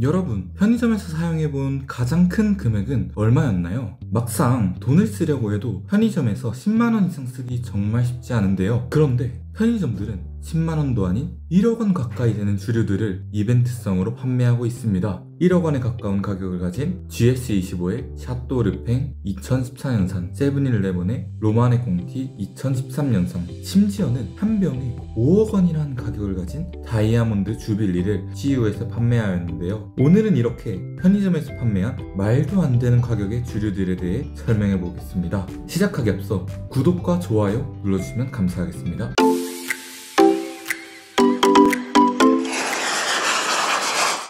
여러분, 편의점에서 사용해본 가장 큰 금액은 얼마였나요? 막상 돈을 쓰려고 해도 편의점에서 10만원 이상 쓰기 정말 쉽지 않은데요. 그런데 편의점들은 10만원도 아닌 1억원 가까이 되는 주류들을 이벤트성으로 판매하고 있습니다. 1억원에 가까운 가격을 가진 GS25의 샤또 르팽 2014년산, 세븐일레븐의 로마네 콩티 2013년산, 심지어는 한 병에 5억원이라는 가격을 가진 다이아몬드 주빌리를 CU에서 판매하였는데요. 오늘은 이렇게 편의점에서 판매한 말도 안 되는 가격의 주류들에 대해 설명해 보겠습니다. 시작하기 앞서 구독과 좋아요 눌러주시면 감사하겠습니다.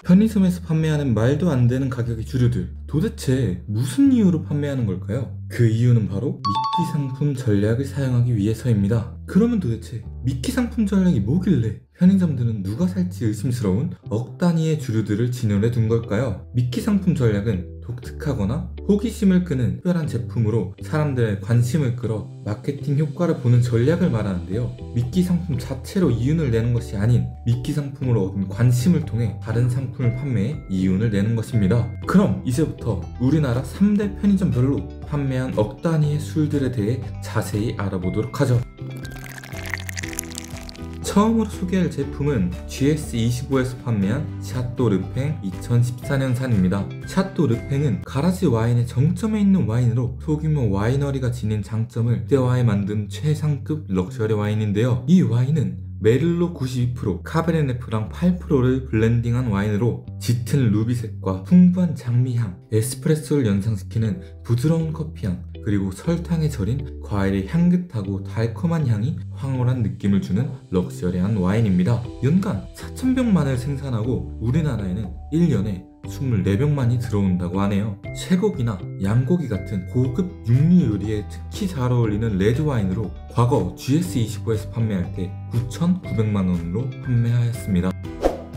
편의점에서 판매하는 말도 안 되는 가격의 주류들, 도대체 무슨 이유로 판매하는 걸까요? 그 이유는 바로 미끼 상품 전략을 사용하기 위해서입니다. 그러면 도대체 미끼 상품 전략이 뭐길래 편의점들은 누가 살지 의심스러운 억 단위의 주류들을 진열해 둔 걸까요? 미끼 상품 전략은 독특하거나 호기심을 끄는 특별한 제품으로 사람들의 관심을 끌어 마케팅 효과를 보는 전략을 말하는데요. 미끼 상품 자체로 이윤을 내는 것이 아닌 미끼 상품으로 얻은 관심을 통해 다른 상품을 판매해 이윤을 내는 것입니다. 그럼 이제부터 우리나라 3대 편의점별로 판매한 억 단위의 술들에 대해 자세히 알아보도록 하죠. 처음으로 소개할 제품은 GS25에서 판매한 샤또 르팽 2014년산입니다. 샤또 르팽은 가라지 와인의 정점에 있는 와인으로 소규모 와이너리가 지닌 장점을 극대화해 만든 최상급 럭셔리 와인인데요. 이 와인은 메를로 92%, 카베르네 프랑 8%를 블렌딩한 와인으로 짙은 루비색과 풍부한 장미향, 에스프레소를 연상시키는 부드러운 커피향, 그리고 설탕에 절인 과일의 향긋하고 달콤한 향이 황홀한 느낌을 주는 럭셔리한 와인입니다. 연간 4,000병만을 생산하고 우리나라에는 1년에 24병만이 들어온다고 하네요. 쇠고기나 양고기 같은 고급 육류 요리에 특히 잘 어울리는 레드와인으로 과거 GS25에서 판매할 때 9,900만원으로 판매하였습니다.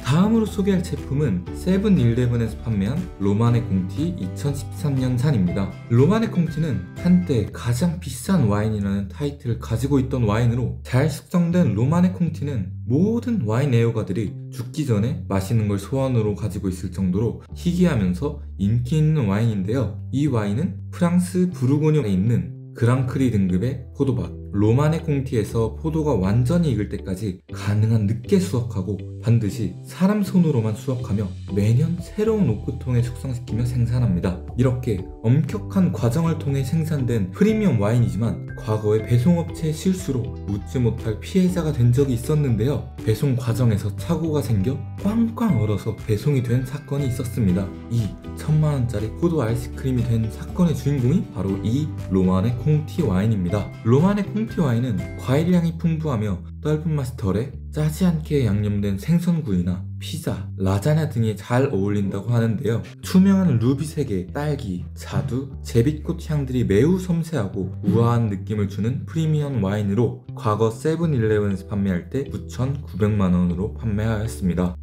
다음으로 소개할 제품은 세븐일레븐에서 판매한 로마네 콩티 2013년산입니다. 로마네 콩티는 한때 가장 비싼 와인이라는 타이틀을 가지고 있던 와인으로 잘 숙성된 로마네 콩티는 모든 와인 애호가들이 죽기 전에 마시는 걸 소원으로 가지고 있을 정도로 희귀하면서 인기 있는 와인인데요. 이 와인은 프랑스 부르고뉴에 있는 그랑크리 등급의 포도밭 로마네 콩티에서 포도가 완전히 익을 때까지 가능한 늦게 수확하고 반드시 사람 손으로만 수확하며 매년 새로운 오크통에 숙성시키며 생산합니다. 이렇게 엄격한 과정을 통해 생산된 프리미엄 와인이지만 과거에 배송업체의 실수로 묻지 못할 피해자가 된 적이 있었는데요. 배송 과정에서 착오가 생겨 꽝꽝 얼어서 배송이 된 사건이 있었습니다. 이 1,000만원짜리 포도 아이스크림이 된 사건의 주인공이 바로 이 로마네 콩티 와인입니다. 로마네 콩티 와인은 과일향이 풍부하며 떫은 맛이 덜해 짜지 않게 양념된 생선구이나 피자, 라자냐 등에 잘 어울린다고 하는데요. 투명한 루비색의 딸기, 자두, 제비꽃 향들이 매우 섬세하고 우아한 느낌을 주는 프리미엄 와인으로 과거 세븐일레븐에서 판매할 때 9,900만원으로 판매하였습니다.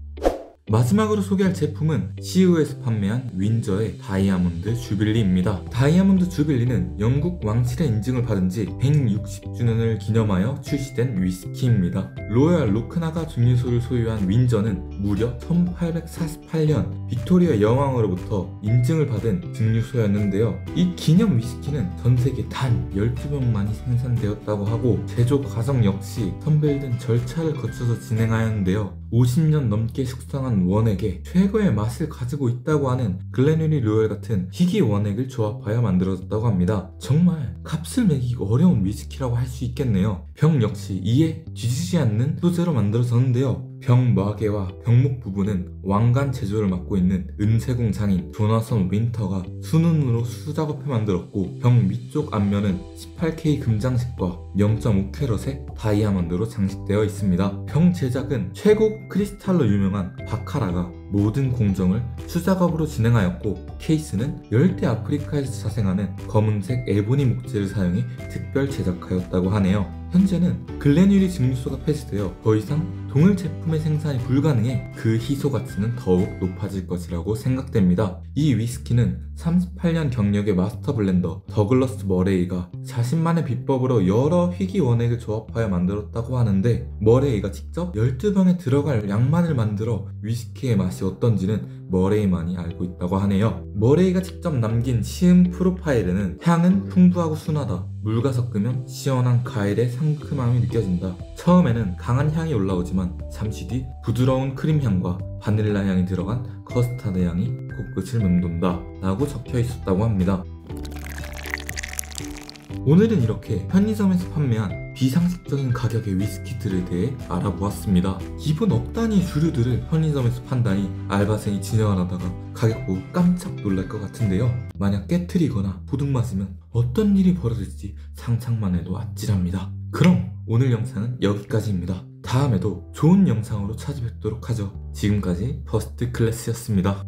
마지막으로 소개할 제품은 CU에서 판매한 윈저의 다이아몬드 주빌리입니다. 다이아몬드 주빌리는 영국 왕실의 인증을 받은 지 160주년을 기념하여 출시된 위스키입니다. 로얄 로크나가 증류소를 소유한 윈저는 무려 1848년 빅토리아 여왕으로부터 인증을 받은 증류소였는데요. 이 기념 위스키는 전세계 단 12병만이 생산되었다고 하고 제조 과정 역시 선별된 절차를 거쳐서 진행하였는데요. 50년 넘게 숙성한 원액에 최고의 맛을 가지고 있다고 하는 글렌우리 로열 같은 희귀 원액을 조합하여 만들어졌다고 합니다. 정말 값을 매기기 어려운 위스키라고 할 수 있겠네요. 병 역시 이에 뒤지지 않는 소재로 만들어졌는데요. 병 마개와 병목 부분은 왕관 제조를 맡고 있는 은세공 장인 조나선 윈터가 수눈으로 수작업해 만들었고 병 위쪽 앞면은 18K 금장식과 0.5캐럿의 다이아몬드로 장식되어 있습니다. 병 제작은 최고 크리스탈로 유명한 바카라가 모든 공정을 수작업으로 진행하였고 케이스는 열대 아프리카에서 자생하는 검은색 에보니 목재를 사용해 특별 제작하였다고 하네요. 현재는 글렌우리 증류소가 폐지되어 더 이상 동일 제품의 생산이 불가능해 그 희소 가치는 더욱 높아질 것이라고 생각됩니다. 이 위스키는 38년 경력의 마스터 블렌더 더글러스 머레이가 자신만의 비법으로 여러 희귀 원액을 조합하여 만들었다고 하는데 머레이가 직접 12병에 들어갈 양만을 만들어 위스키의 맛이 어떤지는 머레이만이 알고 있다고 하네요. 머레이가 직접 남긴 시음 프로파일에는 향은 풍부하고 순하다. 물과 섞으면 시원한 과일의 상큼함이 느껴진다. 처음에는 강한 향이 올라오지만 잠시 뒤 부드러운 크림 향과 바닐라 향이 들어간 커스타드 향이 코끝을 맴돈다 라고 적혀 있었다고 합니다. 오늘은 이렇게 편의점에서 판매한 비상식적인 가격의 위스키들에 대해 알아보았습니다. 기본 억 단위의 주류들을 편의점에서 판다니 알바생이 진행을 하다가 가격 보고 깜짝 놀랄 것 같은데요. 만약 깨트리거나 도둑 맞으면 어떤 일이 벌어질지 상상만 해도 아찔합니다. 그럼 오늘 영상은 여기까지입니다. 다음에도 좋은 영상으로 찾아뵙도록 하죠. 지금까지 퍼스트 클래스였습니다.